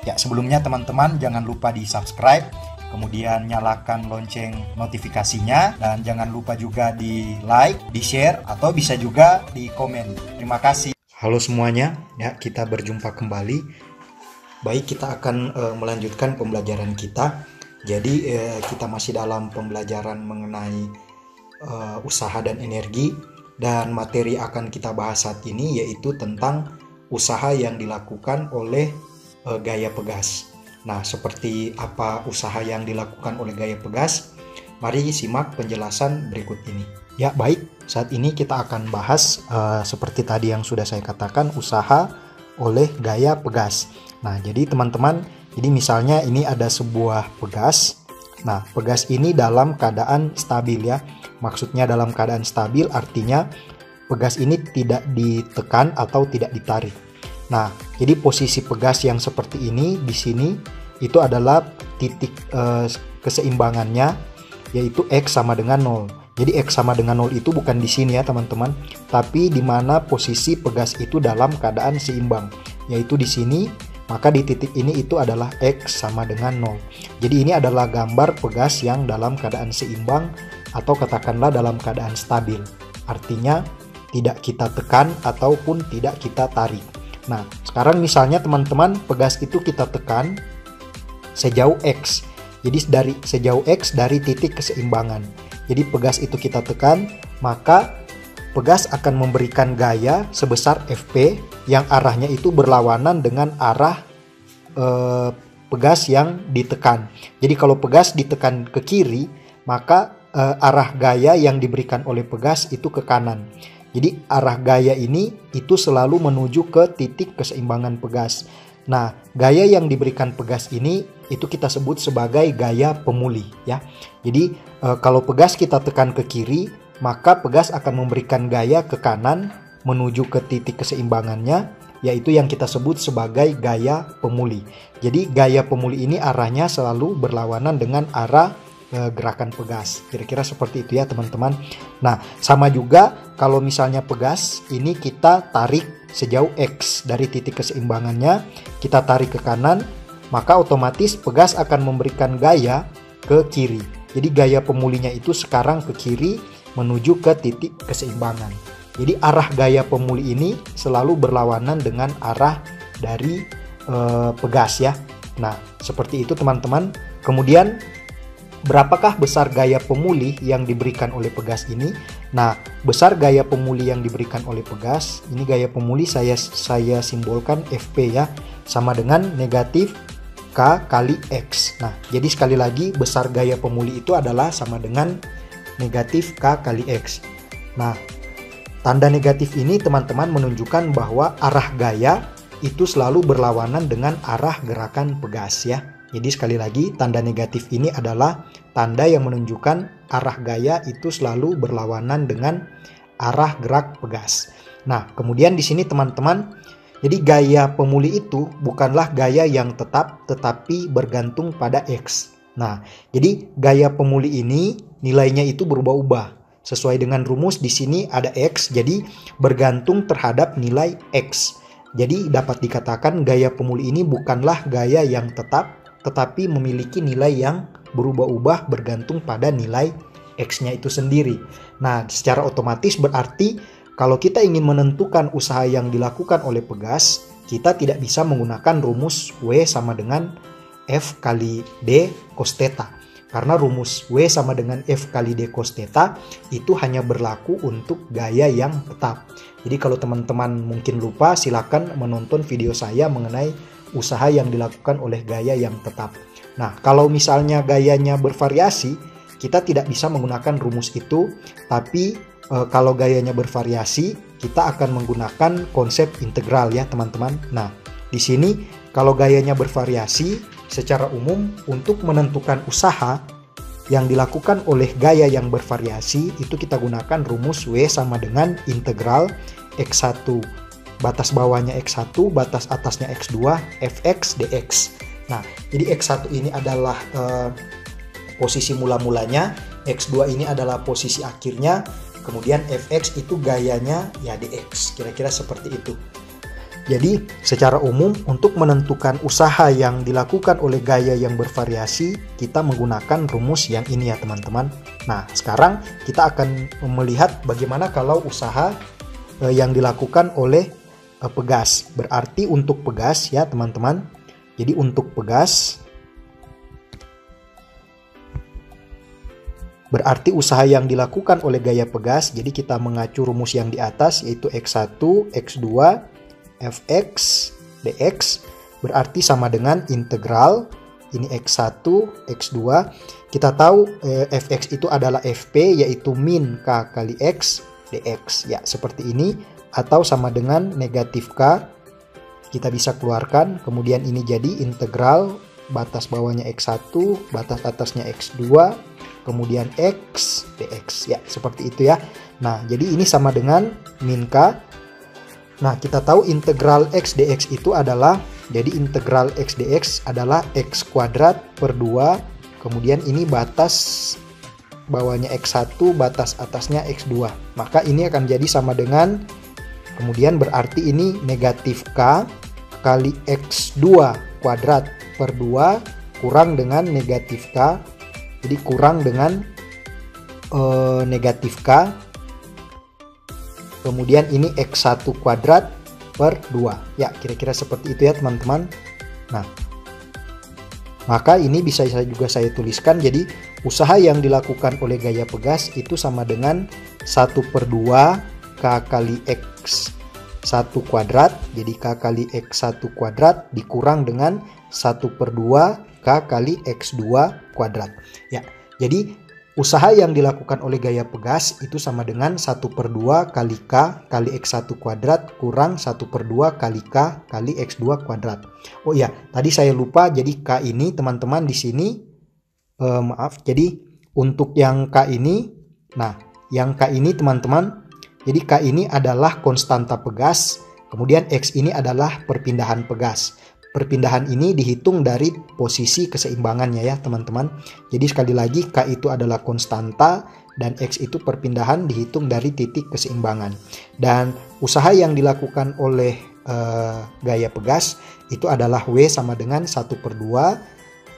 Ya, sebelumnya teman-teman jangan lupa di subscribe, kemudian nyalakan lonceng notifikasinya, dan jangan lupa juga di like, di share, atau bisa juga di komen. Terima kasih. Halo semuanya, ya kita berjumpa kembali. Baik, kita akan melanjutkan pembelajaran kita. Jadi kita masih dalam pembelajaran mengenai usaha dan energi, dan materi akan kita bahas saat ini yaitu tentang usaha yang dilakukan oleh gaya pegas. Nah, seperti apa usaha yang dilakukan oleh gaya pegas? Mari simak penjelasan berikut ini. Ya, baik. Saat ini kita akan bahas seperti tadi yang sudah saya katakan, usaha oleh gaya pegas. Nah, jadi teman-teman, jadi misalnya ini ada sebuah pegas. Nah, pegas ini dalam keadaan stabil ya. Maksudnya dalam keadaan stabil artinya pegas ini tidak ditekan atau tidak ditarik. Nah, jadi posisi pegas yang seperti ini di sini itu adalah titik keseimbangannya, yaitu X sama dengan 0. Jadi X sama dengan 0 itu bukan di sini ya teman-teman, tapi di mana posisi pegas itu dalam keadaan seimbang, yaitu di sini. Maka di titik ini itu adalah X sama dengan 0. Jadi ini adalah gambar pegas yang dalam keadaan seimbang atau katakanlah dalam keadaan stabil. Artinya tidak kita tekan ataupun tidak kita tarik. Nah, sekarang misalnya teman-teman, pegas itu kita tekan sejauh X. Jadi dari sejauh X dari titik keseimbangan. Jadi pegas itu kita tekan, maka pegas akan memberikan gaya sebesar Fp yang arahnya itu berlawanan dengan arah pegas yang ditekan. Jadi kalau pegas ditekan ke kiri, maka arah gaya yang diberikan oleh pegas itu ke kanan. Jadi arah gaya ini itu selalu menuju ke titik keseimbangan pegas. Nah, gaya yang diberikan pegas ini itu kita sebut sebagai gaya pemulih ya. Jadi kalau pegas kita tekan ke kiri, maka pegas akan memberikan gaya ke kanan menuju ke titik keseimbangannya, yaitu yang kita sebut sebagai gaya pemulih. Jadi gaya pemulih ini arahnya selalu berlawanan dengan arah gerakan pegas. Kira-kira seperti itu ya teman-teman. Nah, sama juga kalau misalnya pegas ini kita tarik sejauh X dari titik keseimbangannya, kita tarik ke kanan, maka otomatis pegas akan memberikan gaya ke kiri. Jadi gaya pemulihnya itu sekarang ke kiri menuju ke titik keseimbangan. Jadi arah gaya pemulih ini selalu berlawanan dengan arah dari pegas ya. Nah, seperti itu teman-teman. Kemudian berapakah besar gaya pemulih yang diberikan oleh pegas ini? Nah, besar gaya pemulih yang diberikan oleh pegas, ini gaya pemulih saya simbolkan Fp ya, sama dengan negatif K kali X. Nah, jadi sekali lagi besar gaya pemulih itu adalah sama dengan negatif K kali X. Nah, tanda negatif ini teman-teman menunjukkan bahwa arah gaya itu selalu berlawanan dengan arah gerakan pegas ya. Jadi sekali lagi tanda negatif ini adalah tanda yang menunjukkan arah gaya itu selalu berlawanan dengan arah gerak pegas. Nah, kemudian di sini teman-teman, jadi gaya pemulih itu bukanlah gaya yang tetap tetapi bergantung pada X. Nah, jadi gaya pemulih ini nilainya itu berubah-ubah. Sesuai dengan rumus di sini ada X, jadi bergantung terhadap nilai X. Jadi dapat dikatakan gaya pemulih ini bukanlah gaya yang tetap tetapi memiliki nilai yang berubah-ubah bergantung pada nilai X-nya itu sendiri. Nah, secara otomatis berarti kalau kita ingin menentukan usaha yang dilakukan oleh pegas, kita tidak bisa menggunakan rumus W sama dengan F kali D cos theta. Karena rumus W sama dengan F kali D cos theta itu hanya berlaku untuk gaya yang tetap. Jadi kalau teman-teman mungkin lupa, silakan menonton video saya mengenai usaha yang dilakukan oleh gaya yang tetap. Nah, kalau misalnya gayanya bervariasi, kita tidak bisa menggunakan rumus itu, tapi kalau gayanya bervariasi, kita akan menggunakan konsep integral ya teman-teman. Nah, di sini kalau gayanya bervariasi, secara umum untuk menentukan usaha yang dilakukan oleh gaya yang bervariasi, itu kita gunakan rumus W sama dengan integral X1 batas bawahnya X1, batas atasnya X2, Fx dx. Nah, jadi X1 ini adalah posisi mula-mulanya, X2 ini adalah posisi akhirnya, kemudian Fx itu gayanya ya dx. Kira-kira seperti itu. Jadi secara umum untuk menentukan usaha yang dilakukan oleh gaya yang bervariasi, kita menggunakan rumus yang ini ya teman-teman. Nah sekarang kita akan melihat bagaimana kalau usaha yang dilakukan oleh pegas. Berarti untuk pegas ya teman-teman. Jadi untuk pegas berarti usaha yang dilakukan oleh gaya pegas. Jadi kita mengacu rumus yang di atas yaitu X1, X2, Fx, dx berarti sama dengan integral ini X1, X2. Kita tahu Fx itu adalah Fp yaitu min K kali X dx ya seperti ini, atau sama dengan negatif K. Kita bisa keluarkan, kemudian ini jadi integral batas bawahnya X1, batas atasnya X2, kemudian X dx ya seperti itu ya. Nah jadi ini sama dengan min K. Nah kita tahu integral X dx itu adalah, jadi integral X dx adalah X kuadrat per 2, kemudian ini batas bawahnya X1, batas atasnya X2. Maka ini akan jadi sama dengan, kemudian berarti ini negatif K kali X2 kuadrat per 2 kurang dengan negatif K. Jadi kurang dengan negatif K. Kemudian ini X1 kuadrat per 2. Ya, kira-kira seperti itu ya teman-teman. Nah, maka ini bisa juga saya tuliskan. Jadi, usaha yang dilakukan oleh gaya pegas itu sama dengan 1/2 K kali X1 kuadrat. Jadi, K kali X1 kuadrat dikurang dengan 1/2 K kali X2 kuadrat. Ya, jadi usaha yang dilakukan oleh gaya pegas itu sama dengan 1/2 kali K kali X1 kuadrat kurang 1/2 kali K kali X2 kuadrat. Oh iya, tadi saya lupa, jadi K ini teman-teman di sini, jadi untuk yang K ini, nah yang K ini teman-teman, jadi K ini adalah konstanta pegas, kemudian X ini adalah perpindahan pegas. Perpindahan ini dihitung dari posisi keseimbangannya ya teman-teman. Jadi sekali lagi K itu adalah konstanta dan X itu perpindahan dihitung dari titik keseimbangan. Dan usaha yang dilakukan oleh gaya pegas itu adalah W sama dengan 1/2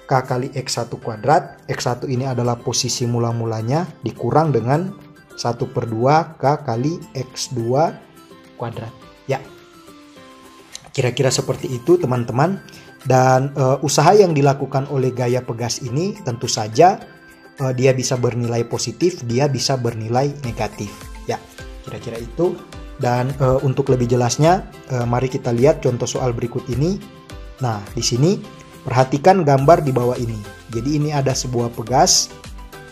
K kali X1 kuadrat. X1 ini adalah posisi mula-mulanya dikurang dengan 1/2 K kali X2 kuadrat. Ya. Kira-kira seperti itu teman-teman. Dan usaha yang dilakukan oleh gaya pegas ini tentu saja dia bisa bernilai positif, dia bisa bernilai negatif. Ya, kira-kira itu. Dan untuk lebih jelasnya, mari kita lihat contoh soal berikut ini. Nah, di sini perhatikan gambar di bawah ini. Jadi ini ada sebuah pegas.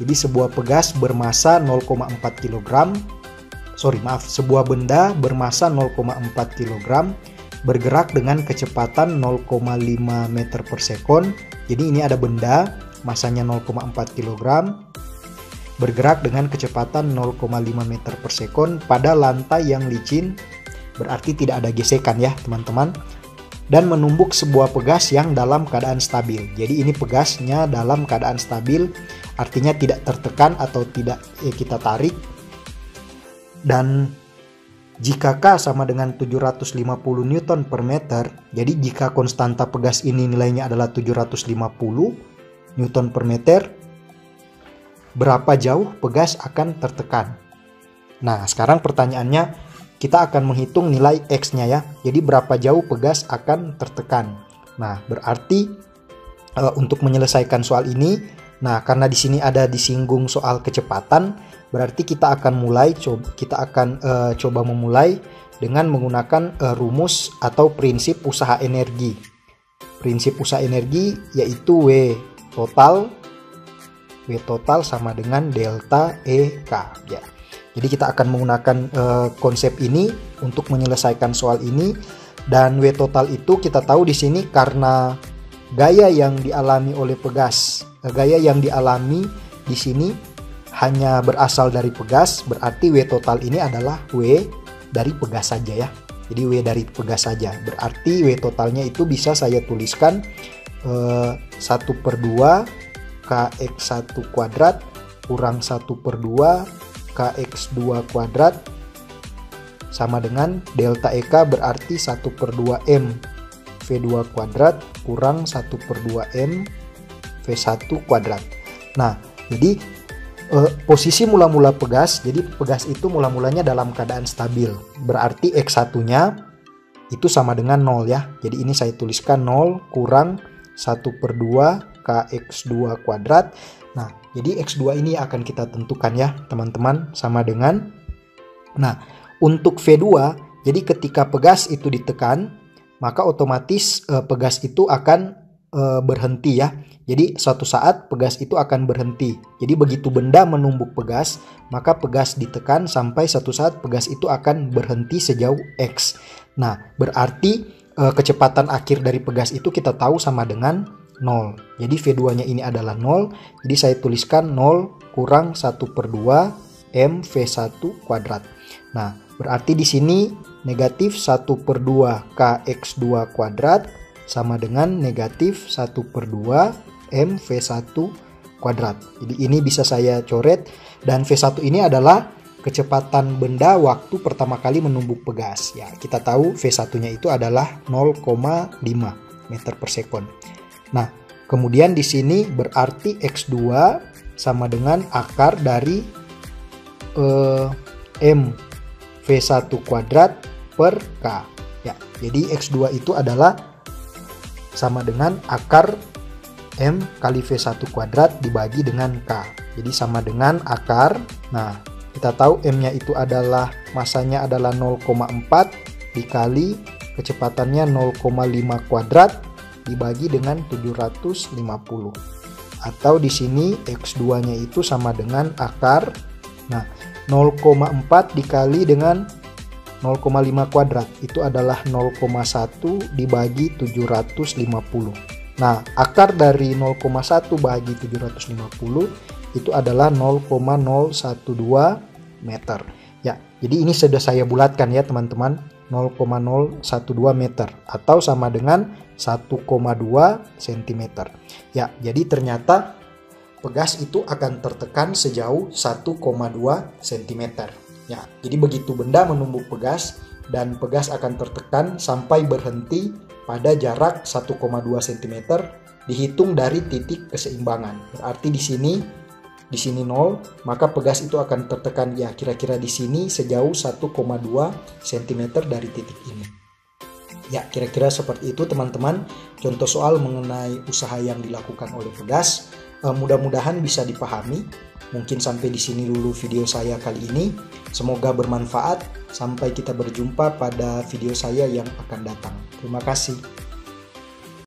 Jadi sebuah pegas bermasa 0,4 kg. Sebuah benda bermasa 0,4 kg. Bergerak dengan kecepatan 0,5 meter per sekon. Jadi ini ada benda masanya 0,4 kg bergerak dengan kecepatan 0,5 meter per sekon pada lantai yang licin, berarti tidak ada gesekan ya teman-teman, dan menumbuk sebuah pegas yang dalam keadaan stabil. Jadi ini pegasnya dalam keadaan stabil, artinya tidak tertekan atau tidak kita tarik. Dan jika K sama dengan 750 Newton per meter, jadi jika konstanta pegas ini nilainya adalah 750 Newton per meter, berapa jauh pegas akan tertekan? Nah, sekarang pertanyaannya, kita akan menghitung nilai X-nya ya. Jadi berapa jauh pegas akan tertekan? Nah, berarti untuk menyelesaikan soal ini, nah karena di sini ada disinggung soal kecepatan, berarti kita akan coba memulai dengan menggunakan rumus atau prinsip usaha energi. Prinsip usaha energi yaitu W total sama dengan delta EK ya. Jadi kita akan menggunakan konsep ini untuk menyelesaikan soal ini. Dan W total itu kita tahu di sini karena gaya yang dialami oleh pegas, gaya yang dialami di sini hanya berasal dari pegas, berarti W total ini adalah W dari pegas saja ya. Jadi W dari pegas saja. Berarti W totalnya itu bisa saya tuliskan 1/2 Kx1 kuadrat kurang 1/2 Kx2 kuadrat sama dengan delta EK berarti 1/2M V2 kuadrat kurang 1/2M V1 kuadrat. Nah, jadi posisi mula-mula pegas, jadi pegas itu mula-mulanya dalam keadaan stabil. Berarti X1-nya itu sama dengan 0 ya. Jadi ini saya tuliskan 0 kurang 1/2 KX2 kuadrat. Nah, jadi X2 ini akan kita tentukan ya teman-teman, sama dengan, nah untuk V2, jadi ketika pegas itu ditekan, maka otomatis pegas itu akan berhenti ya. Jadi suatu saat pegas itu akan berhenti. Jadi begitu benda menumbuk pegas, maka pegas ditekan sampai suatu saat pegas itu akan berhenti sejauh X. Nah, berarti kecepatan akhir dari pegas itu kita tahu sama dengan 0. Jadi V2-nya ini adalah 0. Jadi saya tuliskan 0 kurang 1/2 M V1 kuadrat. Nah, berarti di sini negatif 1/2 KX2 kuadrat sama dengan negatif 1/2 M V1 kuadrat. Jadi ini bisa saya coret, dan V1 ini adalah kecepatan benda waktu pertama kali menumbuk pegas. Ya, kita tahu V1-nya itu adalah 0,5 meter per sekon. Nah, kemudian di sini berarti X2 sama dengan akar dari M V1 kuadrat per K. Ya, jadi X2 itu adalah sama dengan akar M kali V1 kuadrat dibagi dengan K. Jadi sama dengan akar. Nah, kita tahu M-nya itu adalah masanya adalah 0,4 dikali kecepatannya 0,5 kuadrat dibagi dengan 750. Atau di sini X2-nya itu sama dengan akar. Nah, 0,4 dikali dengan 0,5 kuadrat itu adalah 0,1 dibagi 750. Nah, akar dari 0,1 bagi 750 itu adalah 0,012 meter. Ya, jadi ini sudah saya bulatkan ya teman-teman, 0,012 meter atau sama dengan 1,2 cm. Ya, jadi ternyata pegas itu akan tertekan sejauh 1,2 cm. Ya, jadi begitu benda menumbuk pegas dan pegas akan tertekan sampai berhenti pada jarak 1,2 cm dihitung dari titik keseimbangan. Berarti di sini 0, maka pegas itu akan tertekan ya kira-kira di sini sejauh 1,2 cm dari titik ini. Ya, kira-kira seperti itu teman-teman contoh soal mengenai usaha yang dilakukan oleh pegas. Mudah-mudahan bisa dipahami. Mungkin sampai di sini dulu video saya kali ini. Semoga bermanfaat. Sampai kita berjumpa pada video saya yang akan datang. Terima kasih.